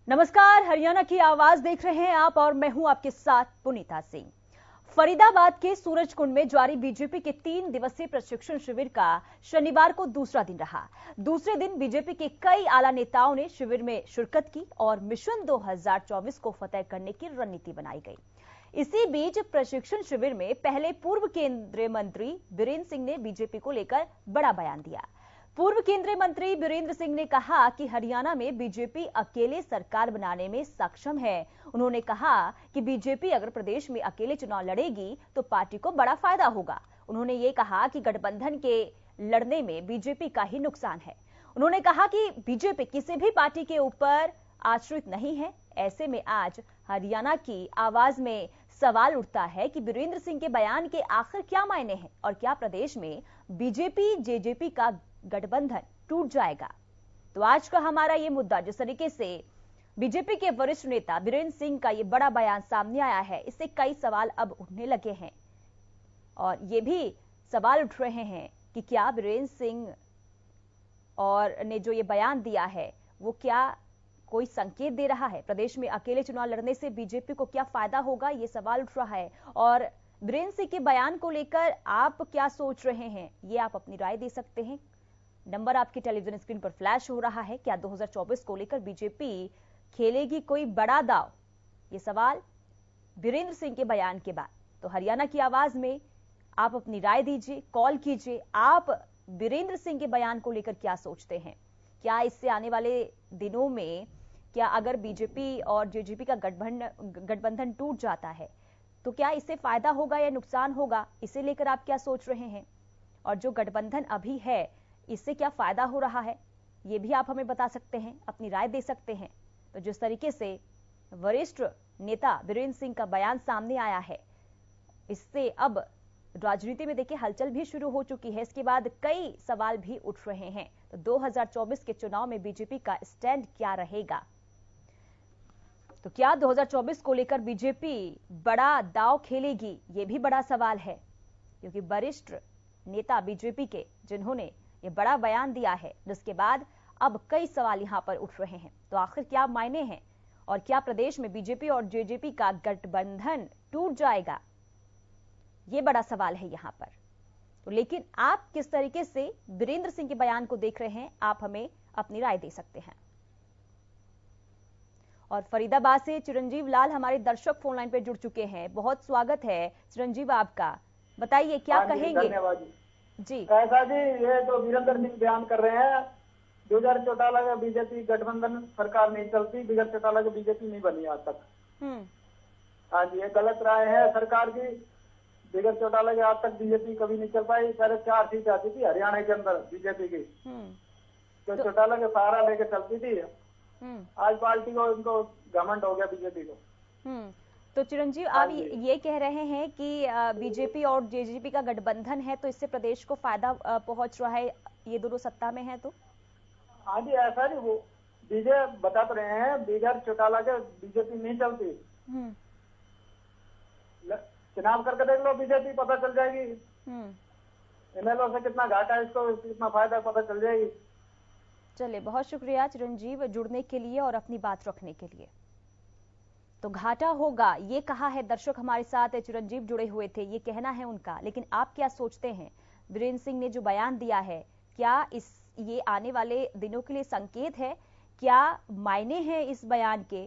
नमस्कार, हरियाणा की आवाज देख रहे हैं आप और मैं हूं आपके साथ पुनीता सिंह। फरीदाबाद के सूरजकुंड में जारी बीजेपी के 3 दिवसीय प्रशिक्षण शिविर का शनिवार को दूसरा दिन रहा। दूसरे दिन बीजेपी के कई आला नेताओं ने शिविर में शिरकत की और मिशन 2024 को फतेह करने की रणनीति बनाई गई। इसी बीच प्रशिक्षण शिविर में पहले पूर्व केंद्रीय मंत्री बीरेंद्र सिंह ने बीजेपी को लेकर बड़ा बयान दिया। पूर्व केंद्रीय मंत्री बीरेंद्र सिंह ने कहा कि हरियाणा में बीजेपी अकेले सरकार बनाने में सक्षम है। उन्होंने कहा कि बीजेपी अगर प्रदेश में अकेले चुनाव लड़ेगी तो पार्टी को बड़ा फायदा होगा। उन्होंने ये कहा कि गठबंधन के लड़ने में बीजेपी का ही नुकसान है। उन्होंने कहा कि बीजेपी किसी भी पार्टी के ऊपर आश्रित नहीं है। ऐसे में आज हरियाणा की आवाज में सवाल उठता है कि बीरेंद्र सिंह के बयान के आखिर क्या मायने हैं और क्या प्रदेश में बीजेपी जेजेपी का गठबंधन टूट जाएगा। तो आज का हमारा ये मुद्दा, जिस तरीके से बीजेपी के वरिष्ठ नेता बीरेंद्र सिंह का ये बड़ा बयान सामने आया है, इससे कई सवाल अब उठने लगे हैं और ये भी सवाल उठ रहे हैं कि क्या बीरेंद्र सिंह और ने जो ये बयान दिया है वो क्या कोई संकेत दे रहा है प्रदेश में अकेले चुनाव लड़ने से बीजेपी को क्या फायदा होगा, ये सवाल उठ रहा है। और बीरेंद्र सिंह के बयान को लेकर आप क्या सोच रहे हैं, ये आप अपनी राय दे सकते हैं। नंबर आपकी टेलीविजन स्क्रीन पर फ्लैश हो रहा है। क्या 2024 को लेकर बीजेपी खेलेगी कोई बड़ा दांव, ये सवाल बीरेंद्र सिंह के बयान के बाद। तो हरियाणा की आवाज में आप अपनी राय दीजिए, कॉल कीजिए। आप बीरेंद्र सिंह के बयान को लेकर क्या सोचते हैं? क्या इससे आने वाले दिनों में क्या अगर बीजेपी और जेजेपी का गठबंधन टूट जाता है तो क्या इससे फायदा होगा या नुकसान होगा, इसे लेकर आप क्या सोच रहे हैं? और जो गठबंधन अभी है इससे क्या फायदा हो रहा है, ये भी आप हमें बता सकते हैं, अपनी राय दे सकते हैं। तो जिस तरीके से वरिष्ठ नेता बीरेंद्र सिंह का बयान सामने आया है, इससे अब राजनीति में देखिए हलचल भी शुरू हो चुकी है। इसके बाद कई सवाल भी उठ रहे हैं। तो 2024 के चुनाव में बीजेपी का स्टैंड क्या रहेगा? तो क्या 2024 को लेकर बीजेपी बड़ा दांव खेलेगी, ये भी बड़ा सवाल है, क्योंकि वरिष्ठ नेता बीजेपी के जिन्होंने ये बड़ा बयान दिया है, जिसके बाद अब कई सवाल यहां पर उठ रहे हैं। तो आखिर क्या मायने हैं और क्या प्रदेश में बीजेपी और जेजेपी का गठबंधन टूट जाएगा, ये बड़ा सवाल है यहां पर। तो लेकिन आप किस तरीके से बीरेंद्र सिंह के बयान को देख रहे हैं, आप हमें अपनी राय दे सकते हैं। और फरीदाबाद से चिरंजीव लाल हमारे दर्शक फोन लाइन पर जुड़ चुके हैं। बहुत स्वागत है चिरंजीव आपका, बताइए क्या कहेंगे? धन्यवाद जी। कैसा जी, ये तो बीरेंद्र सिंह बयान कर रहे हैं 2014 का बीजेपी गठबंधन सरकार नहीं चलती, बिगड़ चौटाला की बीजेपी नहीं बनी आज तक। हाँ जी, ये गलत राय है सरकार की। बिगड़ चौटाला के आज तक बीजेपी कभी नहीं चल पाई। पहले 4 सीट आती थी हरियाणा के अंदर बीजेपी की, तो चौटाला का सहारा लेके चलती थी। आज पार्टी को इनको घमंड हो गया बीजेपी को। तो चिरंजीव आप ये कह रहे हैं कि बीजेपी और जेजेपी का गठबंधन है तो इससे प्रदेश को फायदा पहुंच रहा है, ये दोनों सत्ता में है तो? हाँ जी, ऐसा नहीं, वो बीजेपी बता तो रहे हैं बिगड़ चौटाला के बीजेपी नहीं चलती। चुनाव करके देख लो, बीजेपी पता चल जाएगी। एमएलओ से कितना घाटा है इसको, कितना फायदा पता चल जाएगी। चलिए, बहुत शुक्रिया चिरंजीव जुड़ने के लिए और अपनी बात रखने के लिए। तो घाटा होगा ये कहा है दर्शक हमारे साथ चिरंजीव जुड़े हुए थे, ये कहना है उनका। लेकिन आप क्या सोचते हैं? बीरेंद्र सिंह ने जो बयान दिया है, क्या ये आने वाले दिनों के लिए संकेत है? क्या मायने हैं इस बयान के?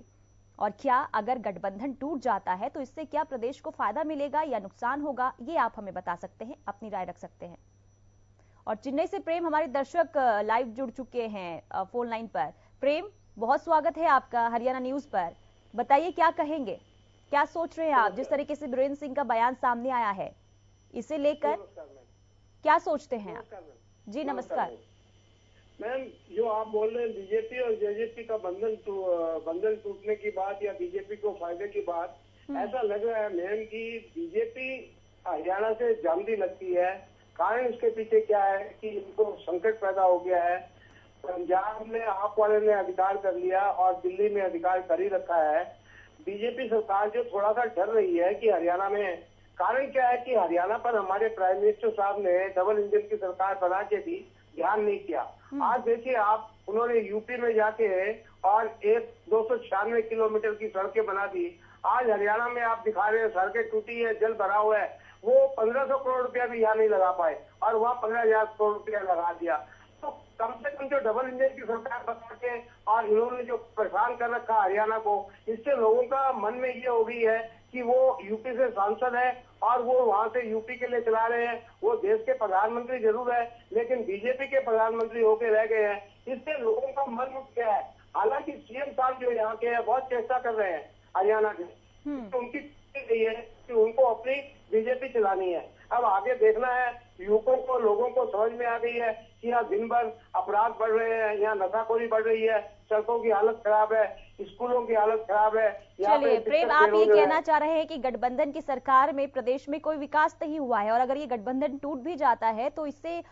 और क्या अगर गठबंधन टूट जाता है तो इससे क्या प्रदेश को फायदा मिलेगा या नुकसान होगा, ये आप हमें बता सकते हैं, अपनी राय रख सकते हैं। और चेन्नई से प्रेम हमारे दर्शक लाइव जुड़ चुके हैं फोन लाइन पर। प्रेम, बहुत स्वागत है आपका हरियाणा न्यूज पर। बताइए क्या कहेंगे, क्या सोच रहे हैं आप? जिस तरीके से बीरेंद्र सिंह का बयान सामने आया है, इसे लेकर क्या सोचते हैं आप? जी नमस्कार मैम। जो आप बोल रहे हैं बीजेपी और जेजेपी का बंधन टूटने की बात या बीजेपी को फायदे की बात, ऐसा लग रहा है मैम कि बीजेपी हरियाणा से जानती लगती है। कारण इसके पीछे क्या है कि इनको संकट पैदा हो गया है। पंजाब में आप वाले ने अधिकार कर लिया और दिल्ली में अधिकार कर ही रखा है। बीजेपी सरकार जो थोड़ा सा डर रही है कि हरियाणा में, कारण क्या है कि हरियाणा पर हमारे प्राइम मिनिस्टर साहब ने डबल इंजन की सरकार बना के भी ध्यान नहीं किया। आज देखिए आप, उन्होंने यूपी में जाके और 296 किलोमीटर की सड़कें बना दी। आज हरियाणा में आप दिखा रहे हैं सड़कें टूटी है, जल भरा हुआ है, वो 1500 करोड़ रुपया भी यहाँ नहीं लगा पाए और वहाँ 15,000 करोड़ रुपया लगा दिया। तो कम से कम जो डबल इंजन की सरकार बता के और इन्होंने जो परेशान कर रखा हरियाणा को, इससे लोगों का मन में ये हो गई है कि वो यूपी से सांसद है और वो वहां से यूपी के लिए चला रहे हैं। वो देश के प्रधानमंत्री जरूर है, लेकिन बीजेपी के प्रधानमंत्री होके रह गए हैं। इससे लोगों का मन उठ गया है। हालांकि सीएम साहब जो यहाँ के हैं बहुत चेष्टा कर रहे हैं हरियाणा के, तो उनकी यही है कि उनको अपनी बीजेपी चलानी है। अब आगे देखना है, युवकों को, लोगों को समझ में आ गई है कि यहाँ दिन भर अपराध बढ़ रहे हैं, यहाँ नशाखोरी बढ़ रही है, सड़कों की हालत खराब है, स्कूलों की हालत खराब है। चलिए प्रेम, आप ये कहना चाह रहे हैं कि गठबंधन की सरकार में प्रदेश में कोई विकास नहीं हुआ है और अगर ये गठबंधन टूट भी जाता है तो इससे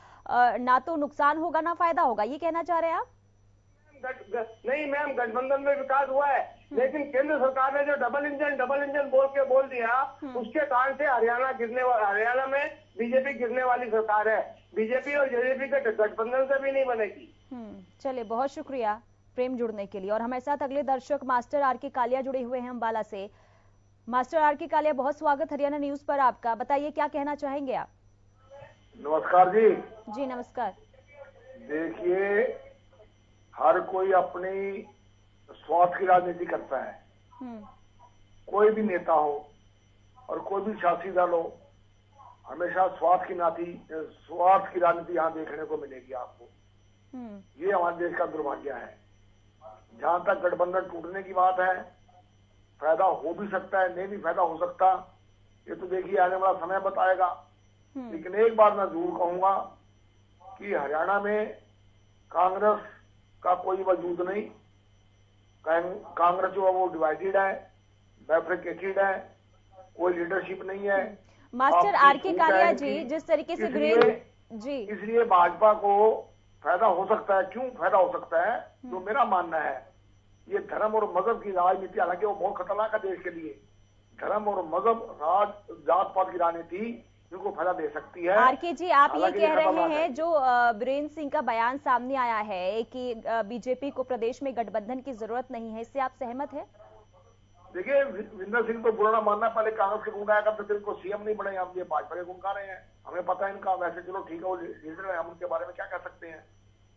ना तो नुकसान होगा ना फायदा होगा, ये कहना चाह रहे हैं आप? नहीं मैम, गठबंधन में विकास हुआ है, लेकिन केंद्र सरकार ने जो डबल इंजन बोल दिया, उसके कारण से हरियाणा में बीजेपी गिरने वाली सरकार है। बीजेपी और जेजेपी के गठबंधन से भी नहीं बनेगी। चलिए, बहुत शुक्रिया प्रेम जुड़ने के लिए। और हमारे साथ अगले दर्शक मास्टर आर के कालिया जुड़े हुए हैं अम्बाला से। मास्टर आर के कालिया, बहुत स्वागत हरियाणा न्यूज पर आपका। बताइए क्या कहना चाहेंगे आप? नमस्कार जी। जी नमस्कार। देखिए, हर कोई अपनी स्वार्थ की राजनीति करता है। कोई भी नेता हो और कोई भी शासी दल हो, हमेशा स्वार्थ की राजनीति यहाँ देखने को मिलेगी आपको। ये हमारे देश का दुर्भाग्य है। जहां तक गठबंधन टूटने की बात है, फायदा हो भी सकता है, नहीं भी फायदा हो सकता, ये तो देखिए आने वाला समय बताएगा। लेकिन एक बात मैं जरूर कहूंगा कि हरियाणा में कांग्रेस का कोई वजूद नहीं। कांग्रेस जो है वो डिवाइडेड है, बैफ्रिकेटेड है, कोई लीडरशिप नहीं है। मास्टर आर के कालिया जी, जिस तरीके से इसलिए भाजपा को फायदा हो सकता है। क्यों फायदा हो सकता है? जो मेरा मानना है, ये धर्म और मजहब की राजनीति, हालांकि वो बहुत खतरनाक है देश के लिए। धर्म और मजहब, जात पात की राजनीति इनको फायदा दे सकती है। आरके जी, आप ये कह रहे हैं जो वीरेंद्र सिंह का बयान सामने आया है कि बीजेपी को प्रदेश में गठबंधन की जरूरत नहीं है, इससे आप सहमत हैं? देखिए, वीरेंद्र सिंह तो बुरा मानना, पहले कांग्रेस के गुण गाया करते थे, इनको सीएम नहीं बने, हम ये भाजपा के गुण गा रहे हैं। हमें पता है इनका, वैसे चलो ठीक है वो लीडर है, हम उनके बारे में क्या कह सकते हैं।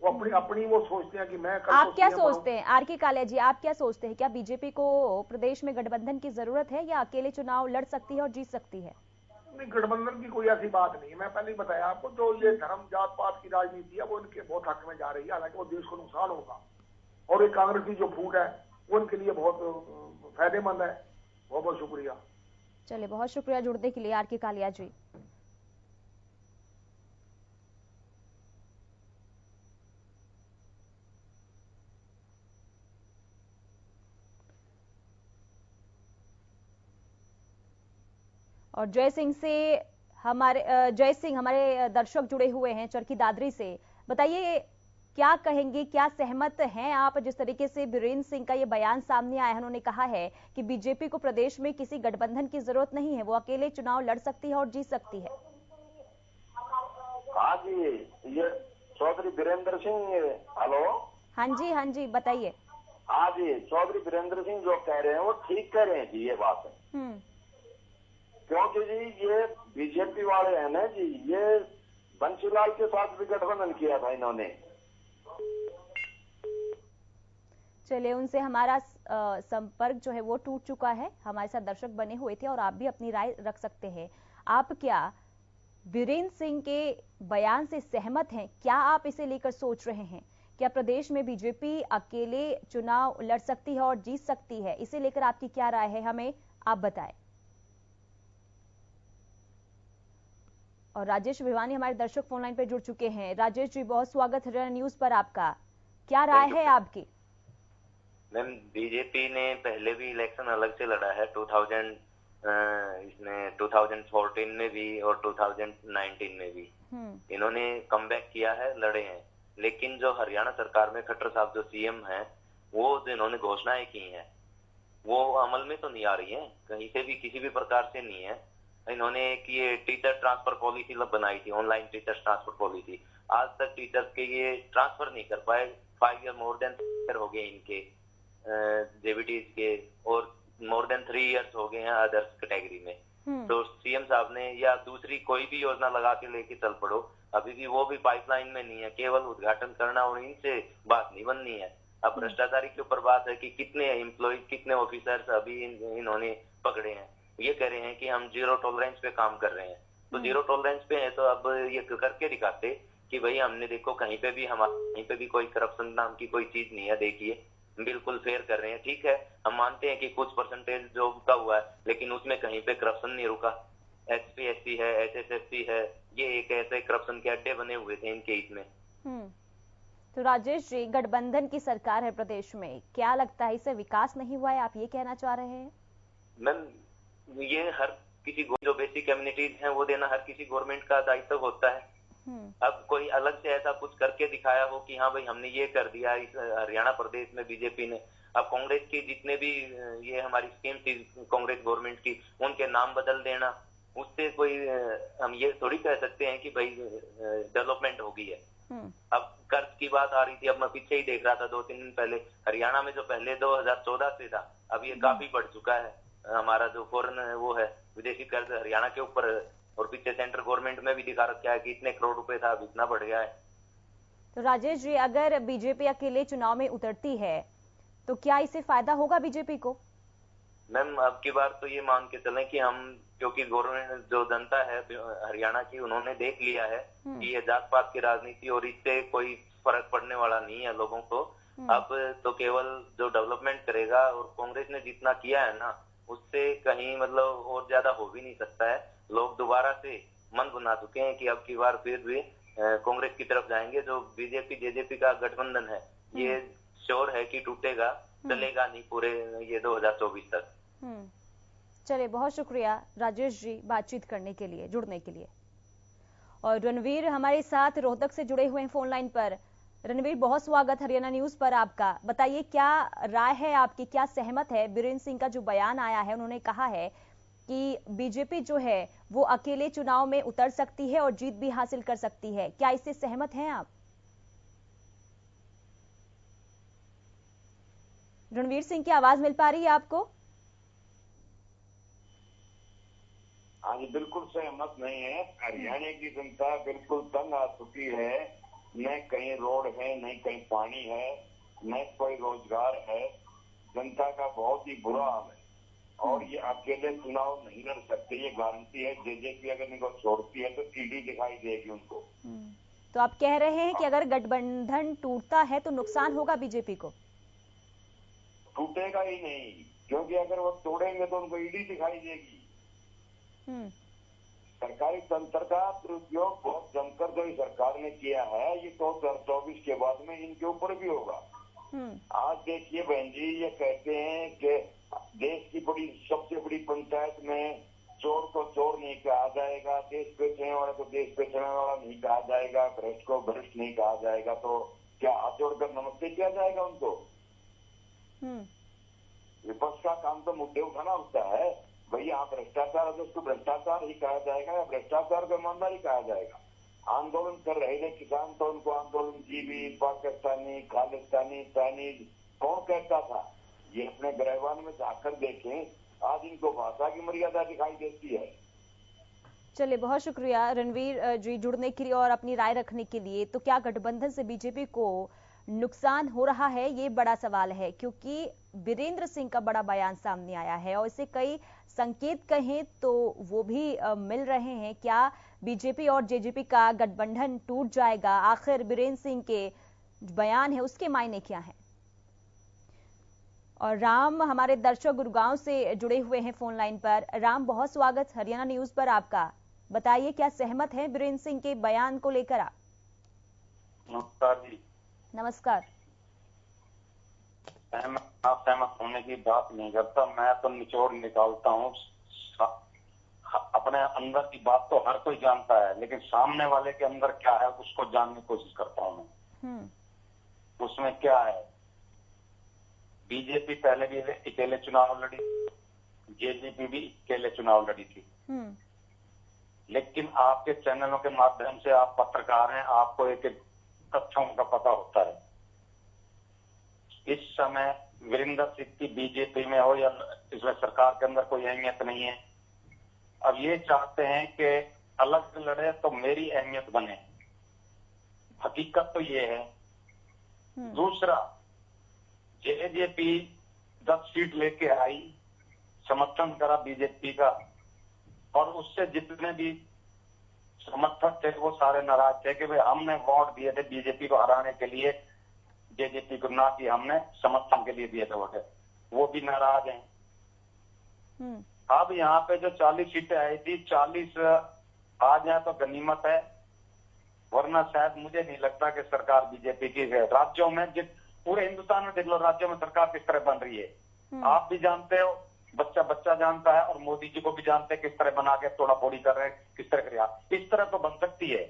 वो अपनी वो सोचते हैं कि मैं आप क्या सोचते हैं आर के कालिया जी, आप क्या सोचते हैं, क्या बीजेपी को प्रदेश में गठबंधन की जरूरत है या अकेले चुनाव लड़ सकती है और जीत सकती है? नहीं, गठबंधन की कोई ऐसी बात नहीं है। मैं पहले ही बताया आपको, जो ये धर्म जात पात की राजनीति है वो इनके बहुत हक में जा रही है। हालांकि वो देश को नुकसान होगा, और ये कांग्रेस की जो फूट है वो उनके लिए बहुत फायदेमंद है। बहुत बहुत शुक्रिया। चलिए, बहुत शुक्रिया जुड़ने के लिए आर के कालिया जी। और जय सिंह हमारे दर्शक जुड़े हुए हैं चरखी दादरी से। बताइए क्या कहेंगे, क्या सहमत हैं आप जिस तरीके से वीरेंद्र सिंह का ये बयान सामने आया है? उन्होंने कहा है कि बीजेपी को प्रदेश में किसी गठबंधन की जरूरत नहीं है, वो अकेले चुनाव लड़ सकती है और जीत सकती है। हाँ जी, ये चौधरी वीरेंद्र सिंह। हेलो। हाँ जी बताइए। हाँ जी, चौधरी वीरेंद्र सिंह जो कह रहे हैं वो ठीक कह रहे हैं जी, ये बात है। क्योंकि जी ये बीजेपी वाले हैं ना जी, ये बंसीलाल के साथ भी गठबंधन किया था इन्होंने। चलिए, उनसे हमारा संपर्क जो है वो टूट चुका है। हमारे साथ दर्शक बने हुए थे और आप भी अपनी राय रख सकते हैं। आप क्या वीरेंद्र सिंह के बयान से सहमत हैं? क्या आप इसे लेकर सोच रहे हैं? क्या प्रदेश में बीजेपी अकेले चुनाव लड़ सकती है और जीत सकती है? इसे लेकर आपकी क्या राय है, हमें आप बताएं। और राजेश भिवानी हमारे दर्शक फोन लाइन पर जुड़ चुके हैं। राजेश जी, बहुत स्वागत हरियाणा न्यूज पर आपका। क्या राय है आपकी? मैम, बीजेपी ने पहले भी इलेक्शन अलग से लड़ा है, 2014 में भी और 2019 में भी इन्होंने कमबैक किया है, लड़े हैं। लेकिन जो हरियाणा सरकार में खट्टर साहब जो सीएम हैं, वो जो इन्होंने घोषणाएं की हैं वो अमल में तो नहीं आ रही है, कहीं से भी किसी भी प्रकार से नहीं है। इन्होंने एक ये टीचर ट्रांसफर पॉलिसी बनाई थी, ऑनलाइन टीचर ट्रांसफर पॉलिसी, आज तक टीचर्स के ये ट्रांसफर नहीं कर पाए। 5 ईयर मोर देन हो गए इनके, जेबीटीज के, और मोर देन 3 इयर्स हो गए हैं अदर्स कैटेगरी में। तो सीएम साहब ने या दूसरी कोई भी योजना लगा के लेके चल पड़ो, अभी भी वो भी पाइपलाइन में नहीं है, केवल उद्घाटन करना और इनसे बात नहीं बननी है। अब भ्रष्टाचारी के ऊपर बात है कि कितने एम्प्लॉय, कितने ऑफिसर्स अभी इन्होंने पकड़े हैं। ये कह रहे हैं कि हम जीरो टॉलरेंस पे काम कर रहे हैं, तो जीरो टॉलरेंस पे है तो अब ये करके दिखाते कि भाई हमने देखो कहीं पे भी कोई करप्शन नाम की कोई चीज नहीं है, देखिए बिल्कुल फेयर कर रहे हैं। ठीक है, हम मानते हैं कि कुछ परसेंटेज जो का हुआ है, लेकिन उसमें कहीं पे करप्शन नहीं रुका। एचपीएससी है, एचएसएससी है, ये एक ऐसे करप्शन के अड्डे बने हुए थे इनके हित में। तो राजेश जी, गठबंधन की सरकार है प्रदेश में, क्या लगता है इससे विकास नहीं हुआ है, आप ये कहना चाह रहे हैं? मैम, ये हर किसी जो बेसिक कम्युनिटीज हैं वो देना हर किसी गवर्नमेंट का दायित्व होता है। अब कोई अलग से ऐसा कुछ करके दिखाया हो कि हाँ भाई हमने ये कर दिया इस हरियाणा प्रदेश में बीजेपी ने। अब कांग्रेस की जितने भी ये हमारी स्कीम थी कांग्रेस गवर्नमेंट की, उनके नाम बदल देना, उससे कोई हम ये थोड़ी कह सकते हैं कि भाई डेवलपमेंट हो गई है। अब कर्ज की बात आ रही थी, अब मैं पीछे ही देख रहा था 2-3 दिन पहले, हरियाणा में जो पहले 2014 से था, अब ये काफी बढ़ चुका है। हमारा जो फॉरेन वो है विदेशी कर्ज हरियाणा के ऊपर, और पीछे सेंट्रल गवर्नमेंट में भी दिखा रखा है कि इतने करोड़ रुपए था, अब इतना बढ़ गया है। तो राजेश जी, अगर बीजेपी अकेले चुनाव में उतरती है तो क्या इससे फायदा होगा बीजेपी को? मैम, अब की बार तो ये मान के चलें कि हम, क्योंकि गवर्नमेंट जो जनता है हरियाणा की, उन्होंने देख लिया है कि ये जात पात की राजनीति और इससे कोई फर्क पड़ने वाला नहीं है लोगों को। अब तो केवल जो डेवलपमेंट करेगा, और कांग्रेस ने जितना किया है ना, उससे कहीं मतलब और ज्यादा हो भी नहीं सकता है। लोग दोबारा से मन बना चुके हैं कि अब की बार फिर भी कांग्रेस की तरफ जाएंगे। जो बीजेपी जेजेपी का गठबंधन है, ये श्योर है कि टूटेगा, चलेगा नहीं पूरे ये 2024 तक। चलिए, बहुत शुक्रिया राजेश जी बातचीत करने के लिए, जुड़ने के लिए। और रणवीर हमारे साथ रोहतक से जुड़े हुए हैं फोन लाइन पर। रणवीर, बहुत स्वागत हरियाणा न्यूज पर आपका। बताइए, क्या राय है आपकी, क्या सहमत है? बीरेंद्र सिंह का जो बयान आया है, उन्होंने कहा है कि बीजेपी जो है वो अकेले चुनाव में उतर सकती है और जीत भी हासिल कर सकती है, क्या इससे सहमत हैं आप? रणवीर सिंह की आवाज मिल पा रही है आपको? हाँ जी, बिल्कुल सहमत नहीं है। हरियाणा की जनता बिल्कुल तंग आ चुकी है। न कहीं रोड है, न कहीं पानी है, न कोई रोजगार है। जनता का बहुत ही बुरा हाल है, और ये अकेले चुनाव नहीं लड़ सकते, ये गारंटी है। जेजेपी अगर इनको छोड़ती है तो ईडी दिखाई देगी उनको। तो आप कह रहे हैं कि अगर गठबंधन टूटता है तो नुकसान होगा बीजेपी को? टूटेगा ही नहीं, क्योंकि अगर वो तोड़ेंगे तो उनको ईडी दिखाई देगी। सरकारी तंत्र का दुरुपयोग बहुत जमकर जो सरकार ने किया है, ये 2024 के बाद में इनके ऊपर भी होगा। आज देखिए बहन जी, ये कहते हैं कि देश की सबसे बड़ी पंचायत में चोर को चोर नहीं कहा जाएगा, देश बेचने वाले को देश बेचने वाला नहीं कहा जाएगा, भ्रष्ट को भ्रष्ट नहीं कहा जाएगा। तो क्या हाथ जोड़कर नमस्ते किया जाएगा उनको? विपक्ष का काम तो मुद्दे उठाना होता है। भैया आप भ्रष्टाचार है तो उसको भ्रष्टाचार ही कहा जाएगा, या भ्रष्टाचार को ईमानदारी कहा जाएगा? आंदोलन कर रहे थे किसान, तो उनको आंदोलन जीवी, पाकिस्तानी, खालिस्तानी, चाइनीज कौन कहता था? ये अपने गृहवान में जाकर देखें, आज इनको भाषा की मर्यादा दिखाई देती है। चलिए, बहुत शुक्रिया रणवीर जी जुड़ने के लिए और अपनी राय रखने के लिए। तो क्या गठबंधन से बीजेपी को नुकसान हो रहा है, ये बड़ा सवाल है, क्योंकि बीरेंद्र सिंह का बड़ा बयान सामने आया है और इससे कई संकेत कहें तो वो भी मिल रहे हैं। क्या बीजेपी और जेजेपी का गठबंधन टूट जाएगा? आखिर बीरेंद्र सिंह के बयान है उसके मायने क्या है? और राम हमारे दर्शक गुरुगांव से जुड़े हुए हैं फोन लाइन पर। राम, बहुत स्वागत हरियाणा न्यूज पर आपका। बताइए, क्या सहमत है बीरेंद्र सिंह के बयान को लेकर आप? नमस्कार जी। नमस्कार। आप सहमत होने की बात नहीं करता, मैं तो निचोड़ निकालता हूँ। अपने अंदर की बात तो हर कोई जानता है, लेकिन सामने वाले के अंदर क्या है उसको जानने की कोशिश करता हूँ मैं। उसमें क्या है? बीजेपी पहले भी अकेले चुनाव लड़ी, जेजेपी भी अकेले चुनाव लड़ी थी। लेकिन आपके चैनलों के माध्यम से, आप पत्रकार हैं, आपको एक तथ्यों का पता होता है। इस समय वीरेंद्र सिंह की बीजेपी में हो या इसमें सरकार के अंदर कोई अहमियत नहीं है। अब ये चाहते हैं कि अलग लड़े तो मेरी अहमियत बने। हकीकत तो ये है। दूसरा, जेजेपी 10 सीट लेके आई, समर्थन करा बीजेपी का, और उससे जितने भी समर्थक थे वो सारे नाराज थे कि भाई हमने वोट दिए थे बीजेपी को हराने के लिए, जेजेपी को ना कि हमने समर्थन के लिए दिए थे वोट, वो भी नाराज हैं। अब यहाँ पे जो 40 सीटें आई थी, 40 आ जाए तो गनीमत है, वरना शायद मुझे नहीं लगता कि सरकार बीजेपी की है। राज्यों में पूरे हिंदुस्तान में देख लो राज्यों में सरकार किस तरह बन रही है। आप भी जानते हो, बच्चा बच्चा जानता है, और मोदी जी को भी जानते हैं किस तरह बना के तोड़ा फोड़ी कर रहे हैं, किस तरह करिए। इस तरह तो बन सकती है,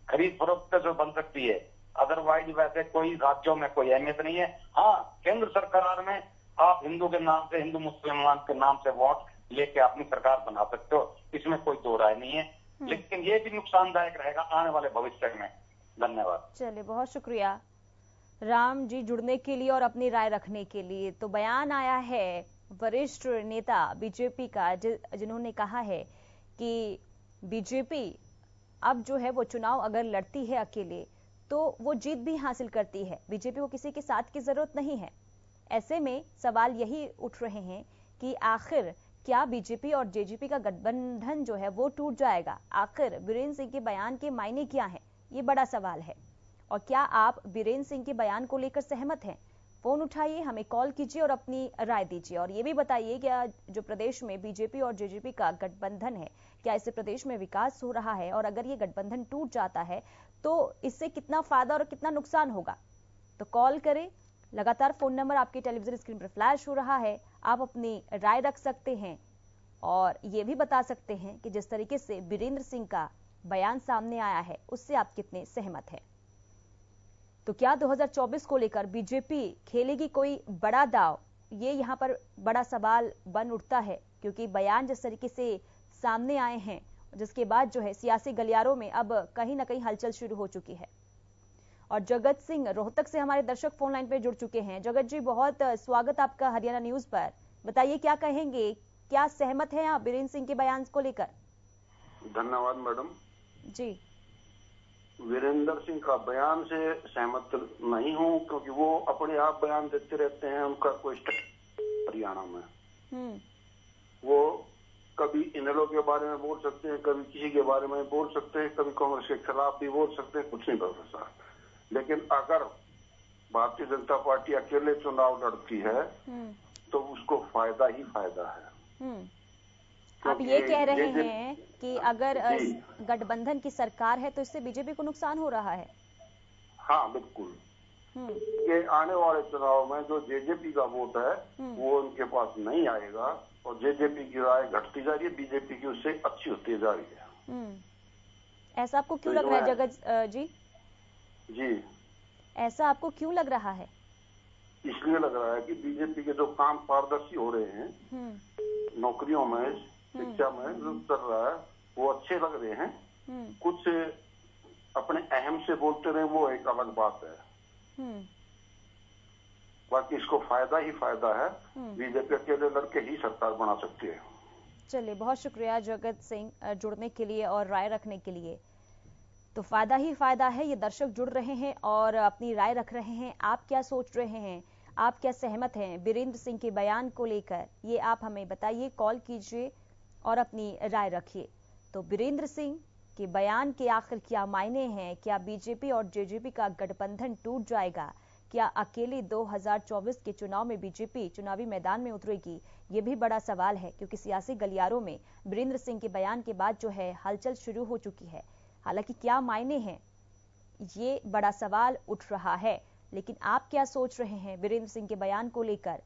खरीद फरोख्त से बन सकती है, अदरवाइज वैसे कोई राज्यों में कोई अहमियत नहीं है। हाँ, केंद्र सरकार में आप हिंदू के नाम से, हिंदू मुसलमान के नाम से वोट लेके अपनी सरकार बना सकते हो, इसमें कोई दो राय नहीं है, लेकिन ये भी नुकसानदायक रहेगा आने वाले भविष्य में। धन्यवाद। चलिए, बहुत शुक्रिया राम जी जुड़ने के लिए और अपनी राय रखने के लिए। तो बयान आया है वरिष्ठ नेता बीजेपी का, जिन्होंने कहा है कि बीजेपी अब जो है वो चुनाव अगर लड़ती है अकेले तो वो जीत भी हासिल करती है, बीजेपी को किसी के साथ की जरूरत नहीं है। ऐसे में सवाल यही उठ रहे हैं कि आखिर क्या बीजेपी और जेजेपी का गठबंधन जो है वो टूट जाएगा? आखिर बीरेंद्र सिंह के बयान के मायने क्या हैं? ये बड़ा सवाल है। और क्या आप बीरेंद्र सिंह के बयान को लेकर सहमत हैं? फोन उठाइए, हमें कॉल कीजिए और अपनी राय दीजिए। और ये भी बताइए क्या जो प्रदेश में बीजेपी और जेजेपी का गठबंधन है, क्या इससे प्रदेश में विकास हो रहा है? और अगर ये गठबंधन टूट जाता है तो इससे कितना फायदा और कितना नुकसान होगा? तो कॉल करें, लगातार फोन नंबर आपके टेलीविजन स्क्रीन पर फ्लैश हो रहा है। आप अपनी राय रख सकते हैं और ये भी बता सकते हैं कि जिस तरीके से बीरेंद्र सिंह का बयान सामने आया है उससे आप कितने सहमत हैं। तो क्या 2024 को लेकर बीजेपी खेलेगी कोई बड़ा दांव? ये यहाँ पर बड़ा सवाल बन उठता है, क्योंकि बयान जिस तरीके से सामने आए हैं, जिसके बाद जो है सियासी गलियारों में अब कहीं ना कहीं हलचल शुरू हो चुकी है। और जगत सिंह रोहतक से हमारे दर्शक फोन लाइन पे जुड़ चुके हैं। जगत जी, बहुत स्वागत आपका हरियाणा न्यूज पर। बताइए क्या कहेंगे, क्या सहमत हैं आप बीरेंद्र सिंह के बयान को लेकर? धन्यवाद मैडम जी। वीरेंद्र सिंह का बयान से सहमत नहीं हूं, क्योंकि वो अपने आप बयान देते रहते हैं, उनका कोई हरियाणा में वो कभी इनेलो के बारे में बोल सकते हैं, कभी किसी के बारे में बोल सकते हैं, कभी कांग्रेस के खिलाफ भी बोल सकते हैं, कुछ नहीं बोल सकता। लेकिन अगर भारतीय जनता पार्टी अकेले चुनाव लड़ती है तो उसको फायदा ही फायदा है। आप ये कह रहे हैं कि अगर गठबंधन की सरकार है तो इससे बीजेपी को नुकसान हो रहा है? हाँ बिल्कुल। ये आने वाले चुनाव में जो जेजेपी का वोट है वो उनके पास नहीं आएगा, और जेजेपी की राय घटती जा रही है, बीजेपी की उससे अच्छी होती जा रही है। ऐसा आपको क्यों लग रहा है जगत जी? जी, ऐसा आपको क्यों लग रहा है? इसलिए लग रहा है कि बीजेपी के जो काम पारदर्शी हो रहे हैं, नौकरियों में, शिक्षा में जो चल रहा है वो अच्छे लग रहे हैं। कुछ अपने अहम से बोलते रहे वो एक अलग बात है। बाकी इसको फायदा ही फायदा है, बीजेपी अकेले लड़के ही सरकार बना सकती है। चलिए, बहुत शुक्रिया जगत सिंह जुड़ने के लिए और राय रखने के लिए। तो फायदा ही फायदा है, ये दर्शक जुड़ रहे हैं और अपनी राय रख रहे हैं। आप क्या सोच रहे हैं, आप क्या सहमत हैं बीरेंद्र सिंह के बयान को लेकर? ये आप हमें बताइए, कॉल कीजिए और अपनी राय रखिए। तो बीरेंद्र सिंह के बयान के आखिर क्या मायने हैं? क्या बीजेपी और जेजेपी का गठबंधन टूट जाएगा? क्या अकेले 2024 के चुनाव में बीजेपी चुनावी मैदान में उतरेगी? ये भी बड़ा सवाल है, क्योंकि सियासी गलियारों में बीरेंद्र सिंह के बयान के बाद जो है हलचल शुरू हो चुकी है। हालांकि क्या मायने हैं, ये बड़ा सवाल उठ रहा है। लेकिन आप क्या सोच रहे हैं बीरेंद्र सिंह के बयान को लेकर?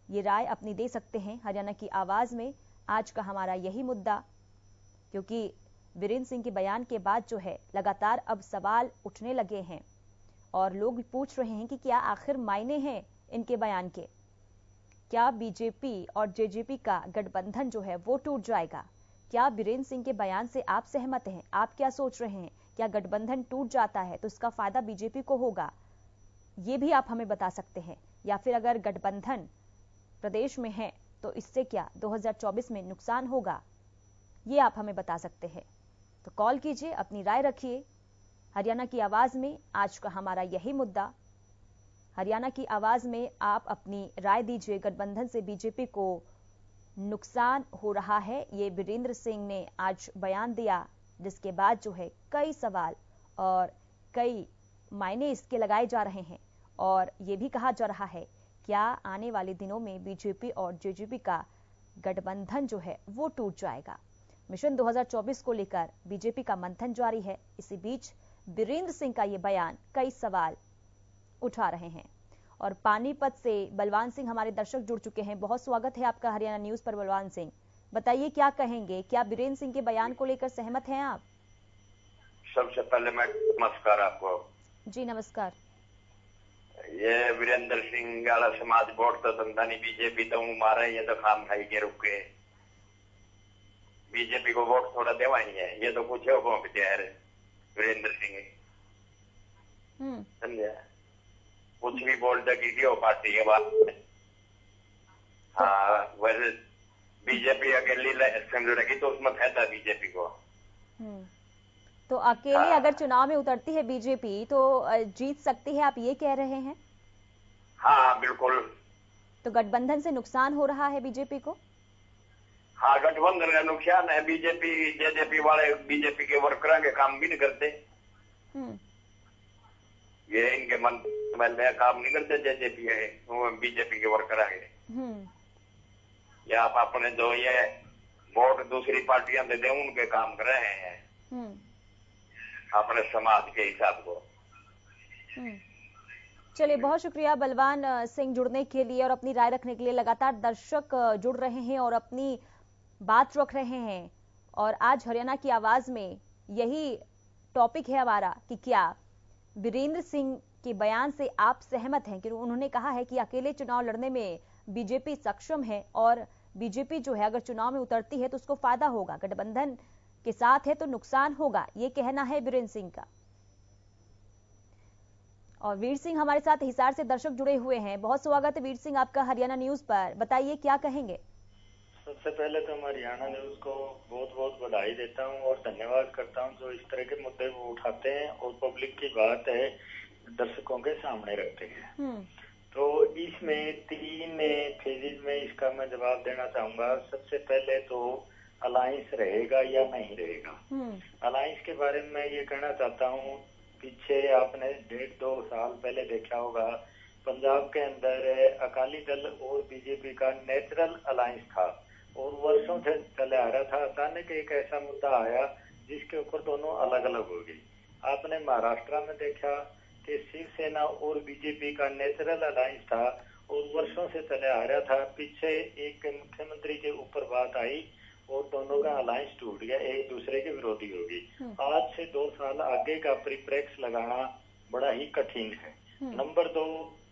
ये राय अपनी दे सकते हैं हरियाणा की आवाज में। आज का हमारा यही मुद्दा, क्योंकि बीरेंद्र सिंह के बयान के बाद जो है लगातार अब सवाल उठने लगे हैं और लोग पूछ रहे हैं कि क्या आखिर मायने हैं इनके बयान के? क्या बीजेपी और जेजेपी का गठबंधन जो है वो टूट जाएगा? क्या बीरेंद्र सिंह के बयान से आप सहमत हैं? आप क्या सोच रहे हैं? क्या गठबंधन टूट जाता है तो इसका फायदा बीजेपी को होगा? ये भी आप हमें बता सकते हैं। या फिर अगर गठबंधन प्रदेश में है तो इससे क्या 2024 में नुकसान होगा, ये आप हमें बता सकते हैं। तो कॉल कीजिए, अपनी राय रखिए। हरियाणा की आवाज में आज का हमारा यही मुद्दा। हरियाणा की आवाज में आप अपनी राय दीजिए। गठबंधन से बीजेपी को नुकसान हो रहा है, ये वीरेंद्र सिंह ने आज बयान दिया, जिसके बाद जो है कई सवाल और कई मायने इसके लगाए जा रहे हैं और ये भी कहा जा रहा है क्या आने वाले दिनों में बीजेपी और जेजेपी का गठबंधन जो है वो टूट जाएगा। मिशन 2024 को लेकर बीजेपी का मंथन जारी है। इसी बीच वीरेंद्र सिंह का ये बयान कई सवाल उठा रहे हैं। और पानीपत से बलवान सिंह हमारे दर्शक जुड़ चुके हैं। बहुत स्वागत है आपका हरियाणा न्यूज पर बलवान सिंह। बताइए क्या कहेंगे, क्या वीरेंद्र सिंह के बयान को लेकर सहमत हैं आप? सबसे पहले मैं नमस्कार आपको। जी नमस्कार। ये वीरेंद्र सिंह गाला समाज वोट तो धंधा नहीं, बीजेपी तो मारे, ये तो काम खाई के रुके। बीजेपी को वोट थोड़ा देवा ही है, ये तो कुछ है वीरेंद्र सिंह, समझे? कुछ भी बोल देगी वो पार्टी के बाद। हाँ, वैसे बीजेपी अकेली लड़ेगी तो उसमें फायदा बीजेपी को। तो अकेले अगर चुनाव में उतरती है बीजेपी तो जीत सकती है, आप ये कह रहे हैं? हाँ बिल्कुल। तो गठबंधन से नुकसान हो रहा है बीजेपी को? हाँ, गठबंधन का नुकसान है। बीजेपी जेजेपी वाले बीजेपी के वर्करों के काम भी नहीं करते। ये इनके मन में काम नहीं करते जेजेपी है, बीजेपी के वर्कर आगे। या आप अपने जो ये वोट दूसरी पार्टियां दे दे उनके काम कर रहे हैं अपने समाज के हिसाब को। चलिए, बहुत शुक्रिया बलवान सिंह जुड़ने के लिए और अपनी राय रखने के लिए। लगातार दर्शक जुड़ रहे हैं और अपनी बात रख रहे हैं और आज हरियाणा की आवाज में यही टॉपिक है हमारा कि क्या वीरेंद्र सिंह के बयान से आप सहमत हैं? कि उन्होंने कहा है कि अकेले चुनाव लड़ने में बीजेपी सक्षम है और बीजेपी जो है अगर चुनाव में उतरती है तो उसको फायदा होगा, गठबंधन के साथ है तो नुकसान होगा, ये कहना है वीरेंद्र सिंह का। और वीर सिंह हमारे साथ हिसार से दर्शक जुड़े हुए हैं। बहुत स्वागत है वीर सिंह आपका हरियाणा न्यूज पर। बताइए क्या कहेंगे? सबसे पहले तो मैं हरियाणा न्यूज को बहुत बहुत बधाई देता हूं और धन्यवाद करता हूं जो इस तरह के मुद्दे वो उठाते हैं और पब्लिक की बात है दर्शकों के सामने रखते हैं। तो इसमें 3 फेजेज में इसका मैं जवाब देना चाहूंगा। सबसे पहले तो अलायंस रहेगा या नहीं रहेगा। अलायंस के बारे में मैं ये कहना चाहता हूँ, पीछे आपने 1.5-2 साल पहले देखा होगा पंजाब के अंदर अकाली दल और बीजेपी का नेचुरल अलायंस था और वर्षों से चले आ रहा था। अचानक एक ऐसा मुद्दा आया जिसके ऊपर दोनों अलग अलग हो गई। आपने महाराष्ट्र में देखा कि शिवसेना और बीजेपी का नेचुरल अलायंस था और वर्षों से चले आ रहा था। पीछे एक मुख्यमंत्री के ऊपर बात आई और दोनों का अलायंस टूट गया, एक दूसरे के विरोधी हो गई। आज से 2 साल आगे का परिप्रेक्ष्य लगाना बड़ा ही कठिन है। नंबर 2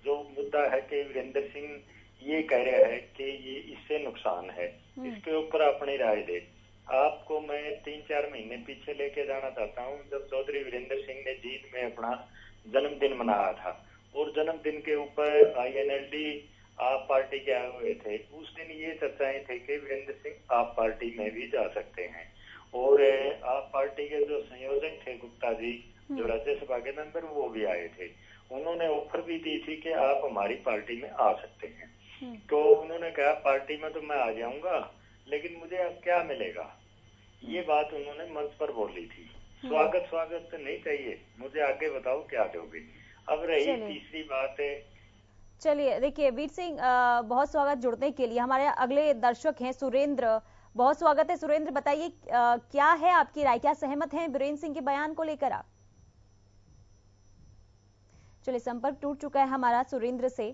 जो मुद्दा है कि वीरेंद्र सिंह ये कह रहे हैं कि ये इससे नुकसान है, इसके ऊपर अपनी राय दे। आपको मैं 3-4 महीने पीछे लेके जाना चाहता हूँ जब चौधरी वीरेंद्र सिंह ने जींद में अपना जन्मदिन मनाया था और जन्मदिन के ऊपर INLD आप पार्टी के आए हुए थे। उस दिन ये चर्चाएं थी कि वीरेंद्र सिंह आप पार्टी में भी जा सकते हैं और आप पार्टी के जो संयोजक थे गुप्ता जी जो राज्यसभा के मेंबर वो भी आए थे। उन्होंने ऑफर भी दी थी कि आप हमारी पार्टी में आ सकते हैं। तो उन्होंने कहा पार्टी में तो मैं आ जाऊंगा लेकिन मुझे अब क्या मिलेगा, ये बात उन्होंने मंच पर बोली थी। स्वागत तो नहीं चाहिए, मुझे आगे बताओ क्या दोगे। अब रही तीसरी बात है। चलिए देखिए वीर सिंह, बहुत स्वागत जुड़ने के लिए। हमारे अगले दर्शक हैं सुरेंद्र। बहुत स्वागत है सुरेंद्र। बताइए क्या है आपकी राय, क्या सहमत हैं वीरेंद्र सिंह के बयान को लेकर आप? चलिए संपर्क टूट चुका है हमारा सुरेंद्र से।